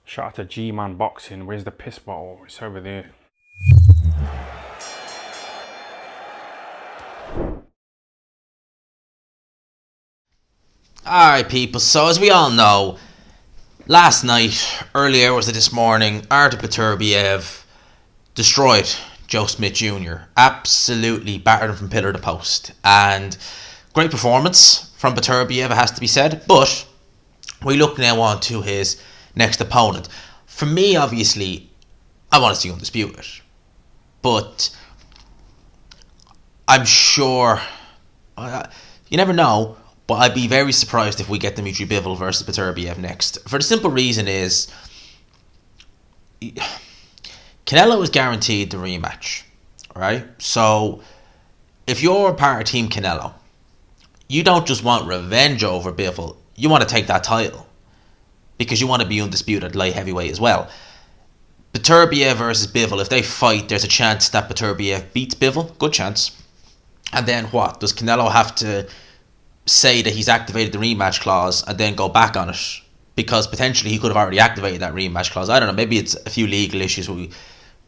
Shout out to G-Man Boxing. Where's the piss bottle? It's over there. Alright people, so as we all know, last night, early hours of this morning, Artur Beterbiev destroyed Joe Smith Jr. Absolutely battered him from pillar to post. And great performance from Beterbiev, it has to be said. But we look now on to his next opponent. For me, obviously, I want to see undisputed. But I'm sure, you never know, but I'd be very surprised if we get Dmitry Bivol versus Beterbiev next. For the simple reason is, Canelo is guaranteed the rematch, right? So, if you're part of Team Canelo, you don't just want revenge over Bivol, you want to take that title. Because you want to be undisputed light heavyweight as well. Beterbiev versus Bivol, if they fight, there's a chance that Beterbiev beats Bivol. Good chance. And then what? Does Canelo have to say that he's activated the rematch clause and then go back on it? Because potentially he could have already activated that rematch clause. I don't know, maybe it's a few legal issues. We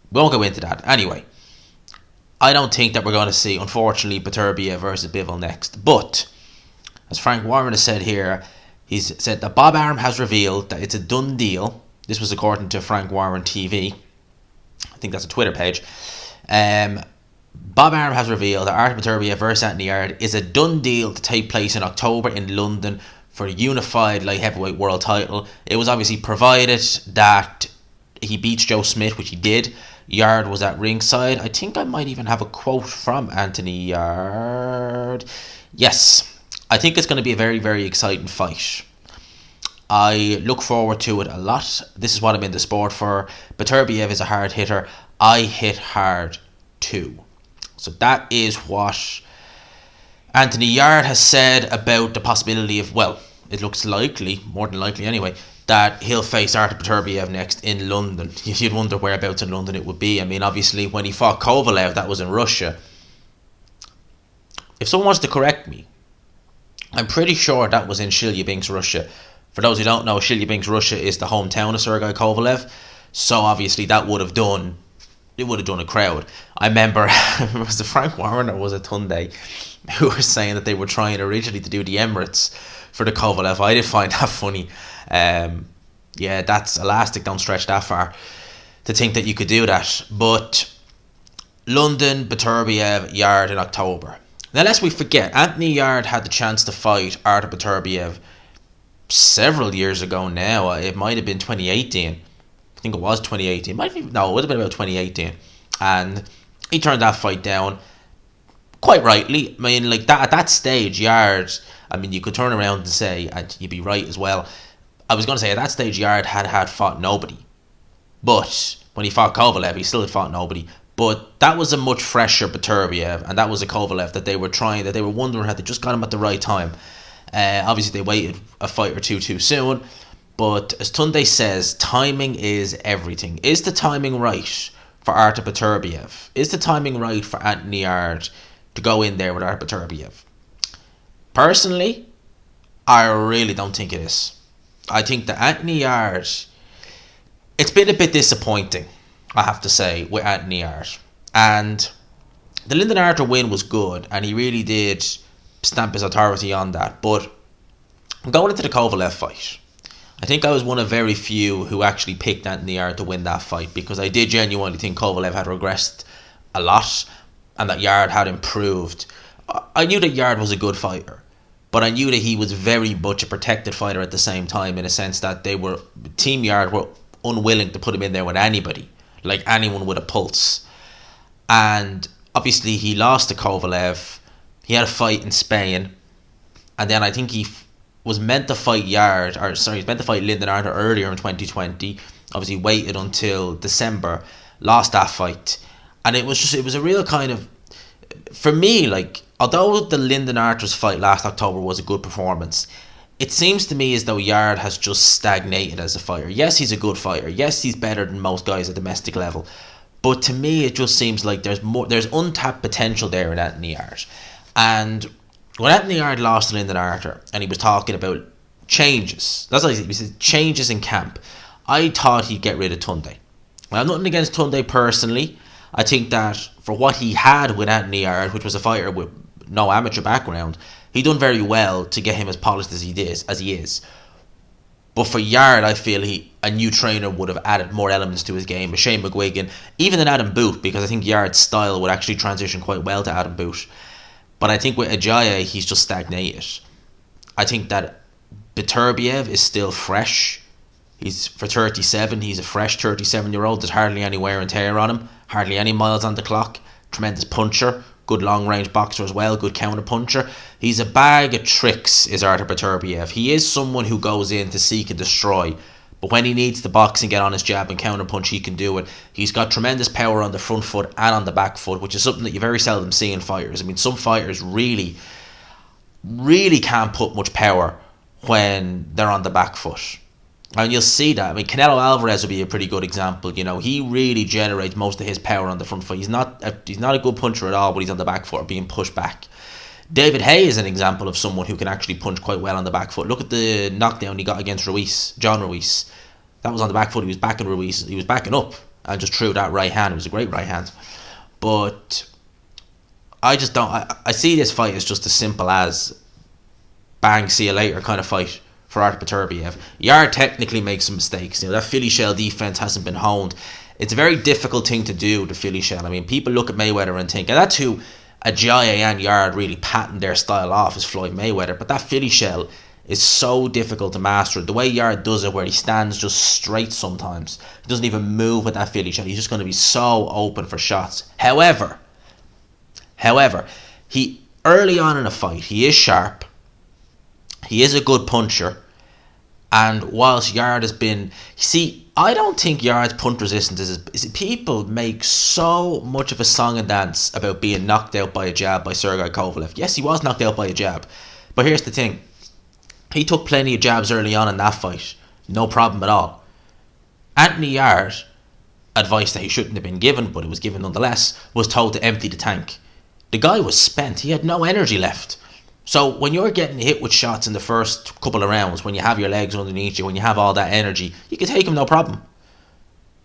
won't go into that. Anyway, I don't think that we're going to see, unfortunately, Beterbiev versus Bivol next. But, as Frank Warren has said here, he's said that Bob Arum has revealed that it's a done deal. This was according to Frank Warren TV. I think that's a Twitter page. Bob Arum has revealed that Artur Beterbiev versus Anthony Yarde is a done deal to take place in October in London for a unified light heavyweight world title. It was obviously provided that he beats Joe Smith, which he did. Yarde was at ringside. I think I might even have a quote from Anthony Yarde. Yes, I think it's going to be a very, very exciting fight. I look forward to it a lot. This is what I'm in the sport for. Beterbiev is a hard hitter. I hit hard too. So that is what Anthony Yarde has said about the possibility of, well, it looks likely, more than likely anyway, that he'll face Artur Beterbiev next in London. If you'd wonder whereabouts in London it would be. I mean, obviously, when he fought Kovalev, that was in Russia. If someone wants to correct me, I'm pretty sure that was in Chelyabinsk, Russia. For those who don't know, Chelyabinsk, Russia is the hometown of Sergei Kovalev. So obviously that would have done a crowd. I remember, was it Frank Warren or was it Tunde, who were saying that they were trying originally to do the Emirates for the Kovalev. I did find that funny. Yeah, that's elastic, don't stretch that far to think that you could do that. But London, Beterbiev, Yarde in October. Now lest we forget, Anthony Yarde had the chance to fight Artur Beterbiev several years ago now. It might have been 2018. I think it was 2018. No, it would have been about 2018. And he turned that fight down quite rightly. I mean, like that at that stage, Yarde, I mean, you could turn around and say, and you'd be right as well. I was going to say, at that stage, Yarde had fought nobody. But when he fought Kovalev, he still had fought nobody. But that was a much fresher Beterbiev, and that was a Kovalev that they were wondering had they just got him at the right time. Obviously, they waited a fight or two too soon. But as Tunde says, timing is everything. Is the timing right for Artur Beterbiev? Is the timing right for Anthony Yarde to go in there with Artur Beterbiev? Personally, I really don't think it is. I think that Anthony Yarde, it's been a bit disappointing, I have to say, with Anthony Yarde. And the Lyndon Arthur win was good, and he really did stamp his authority on that. But going into the Kovalev fight, I think I was one of very few who actually picked Anthony Yarde to win that fight, because I did genuinely think Kovalev had regressed a lot and that Yarde had improved. I knew that Yarde was a good fighter, but I knew that he was very much a protected fighter at the same time, in a sense that Team Yarde were unwilling to put him in there with anybody, like anyone with a pulse. And obviously he lost to Kovalev. He had a fight in Spain, and then I think he was meant to fight he was meant to fight Lyndon Arthur earlier in 2020. Obviously waited until December, lost that fight. And it was a real kind of, for me, like, although the Lyndon Arthur's fight last October was a good performance, it seems to me as though Yarde has just stagnated as a fighter. Yes, he's a good fighter. Yes, he's better than most guys at domestic level. But to me, it just seems like there's untapped potential there in Anthony Yarde. And when Anthony Yarde lost to Lyndon Arthur, and he was talking about changes, that's what he said, changes in camp. I thought he'd get rid of Tunde. Well, nothing against Tunde personally. I think that for what he had with Anthony Yarde, which was a fighter with no amateur background, he done very well to get him as polished as he is. But for Yarde, I feel a new trainer would have added more elements to his game. A Shane McGuigan, even an Adam Boot, because I think Yarde's style would actually transition quite well to Adam Boot. But I think with Ajayi, he's just stagnated. I think that Beterbiev is still fresh. He's for 37. He's a fresh 37-year-old. There's hardly any wear and tear on him. Hardly any miles on the clock. Tremendous puncher. Good long-range boxer as well. Good counter-puncher. He's a bag of tricks, is Artur Beterbiev. He is someone who goes in to seek and destroy. But when he needs to box and get on his jab and counter-punch, he can do it. He's got tremendous power on the front foot and on the back foot, which is something that you very seldom see in fighters. I mean, some fighters really can't put much power when they're on the back foot. And you'll see that. I mean, Canelo Alvarez would be a pretty good example. You know, he really generates most of his power on the front foot. He's not a good puncher at all, but he's on the back foot, being pushed back. David Haye is an example of someone who can actually punch quite well on the back foot. Look at the knockdown he got against John Ruiz. That was on the back foot. He was backing Ruiz. He was backing up and just threw that right hand. It was a great right hand. But I just don't. I see this fight as just as simple as bang, see you later kind of fight for Artur Beterbiev. Yarde technically makes some mistakes. You know, that Philly shell defense hasn't been honed. It's a very difficult thing to do, the Philly shell. I mean, people look at Mayweather and think, and that's who Ajayi and Yarde really patent their style off, is Floyd Mayweather. But that Philly shell is so difficult to master. The way Yarde does it, where he stands just straight sometimes. He doesn't even move with that Philly shell. He's just going to be so open for shots. However, he early on in a fight, he is sharp. He is a good puncher. And whilst Yarde has been... See, I don't think Yarde's punch resistance is... People make so much of a song and dance about being knocked out by a jab by Sergey Kovalev. Yes, he was knocked out by a jab. But here's the thing. He took plenty of jabs early on in that fight. No problem at all. Anthony Yarde, advice that he shouldn't have been given, but it was given nonetheless, was told to empty the tank. The guy was spent. He had no energy left. So when you're getting hit with shots in the first couple of rounds, when you have your legs underneath you, when you have all that energy, you can take them no problem.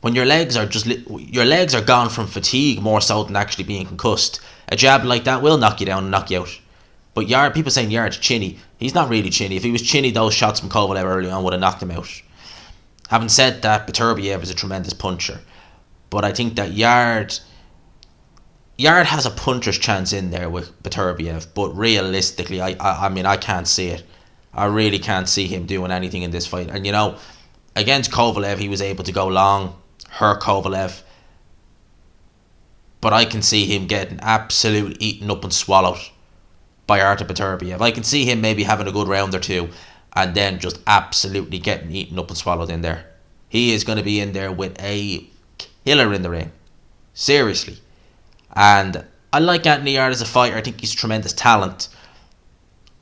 When your legs are gone from fatigue more so than actually being concussed, a jab like that will knock you down and knock you out. But Yarde, people saying Yarde's chinny, he's not really chinny. If he was chinny, those shots from Kovalev early on would have knocked him out. Having said that, Beterbiev is a tremendous puncher, but I think that Yarde has a puncher's chance in there with Beterbiev, but realistically, I mean, I can't see it. I really can't see him doing anything in this fight. And you know, against Kovalev, he was able to go long, hurt Kovalev, but I can see him getting absolutely eaten up and swallowed by Artur Beterbiev. I can see him maybe having a good round or two, and then just absolutely getting eaten up and swallowed in there. He is going to be in there with a killer in the ring. Seriously. And I like Anthony Yarde as a fighter. I think he's tremendous talent.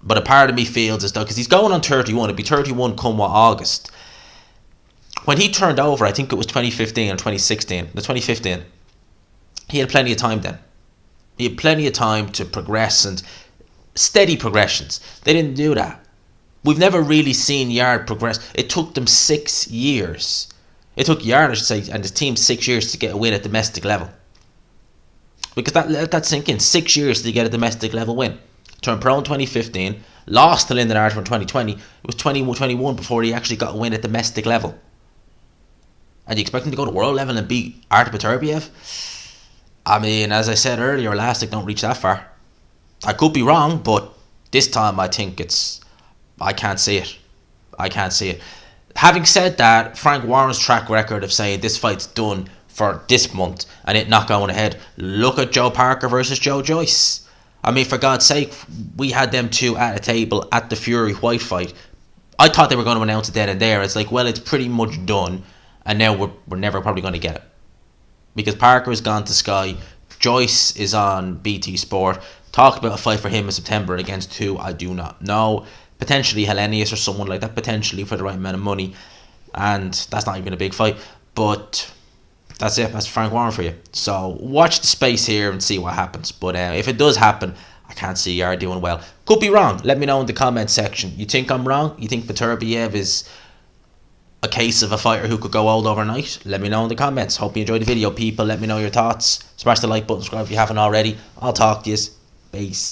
But a part of me feels as though, because he's going on 31, it'll be 31 come what, August. When he turned over, I think it was 2015 or 2016, the 2015, he had plenty of time then. He had plenty of time to progress and steady progressions. They didn't do that. We've never really seen Yarde progress. It took them 6 years. It took Yarde, I should say, and his team 6 years to get a win at domestic level. Because let that sink in. 6 years to get a domestic level win. Turned pro in 2015. Lost to Lyndon Artur in 2020. It was 2021 before he actually got a win at domestic level. And you expect him to go to world level and beat Artur Beterbiev? I mean, as I said earlier, Elastic don't reach that far. I could be wrong, but this time I think I can't see it. I can't see it. Having said that, Frank Warren's track record of saying this fight's done for this month and it not going ahead. Look at Joe Parker versus Joe Joyce. I mean, for God's sake, we had them two at a table at the Fury White fight. I thought they were going to announce it then and there. It's like, well, it's pretty much done, and now we're never probably going to get it. Because Parker has gone to Sky, Joyce is on BT Sport. Talked about a fight for him in September against who I do not know. Potentially Hellenius or someone like that, potentially for the right amount of money. And that's not even a big fight. But that's it. That's Frank Warren for you. So watch the space here and see what happens. But if it does happen, I can't see Yarde doing well. Could be wrong. Let me know in the comment section. You think I'm wrong? You think Beterbiev is a case of a fighter who could go old overnight? Let me know in the comments. Hope you enjoyed the video, people. Let me know your thoughts. Smash the like button, subscribe if you haven't already. I'll talk to you. Peace.